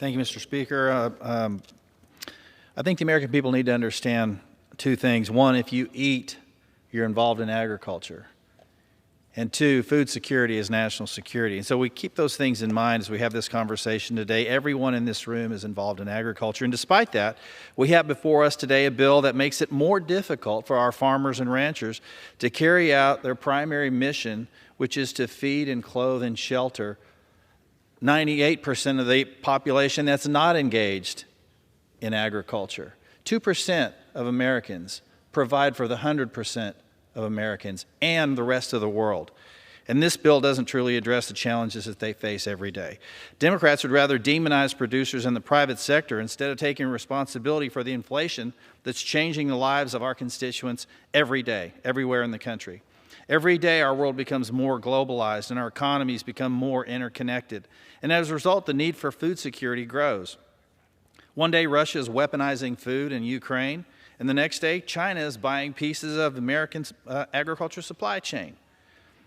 Thank you, Mr. Speaker. I think the American people need to understand two things. One, if you eat, you're involved in agriculture. And two, food security is national security. And so we keep those things in mind as we have this conversation today. Everyone in this room is involved in agriculture. And despite that, we have before us today a bill that makes it more difficult for our farmers and ranchers to carry out their primary mission, which is to feed and clothe and shelter 98% of the population that's not engaged in agriculture. 2% of Americans provide for the 100% of Americans and the rest of the world. And this bill doesn't truly address the challenges that they face every day. Democrats would rather demonize producers in the private sector instead of taking responsibility for the inflation that's changing the lives of our constituents every day, everywhere in the country. Every day our world becomes more globalized and our economies become more interconnected. And as a result, the need for food security grows. One day Russia is weaponizing food in Ukraine, and the next day China is buying pieces of American agriculture supply chain.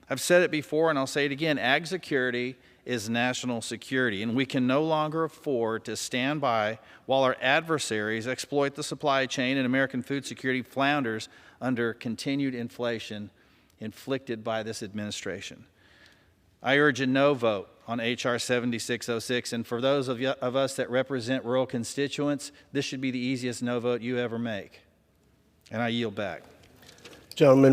I've said it before and I'll say it again, ag security is national security, and we can no longer afford to stand by while our adversaries exploit the supply chain and American food security flounders under continued inflation inflicted by this administration. I urge a no vote on H.R. 7606, and for those of us that represent rural constituents, this should be the easiest no vote you ever make. And I yield back. Gentleman.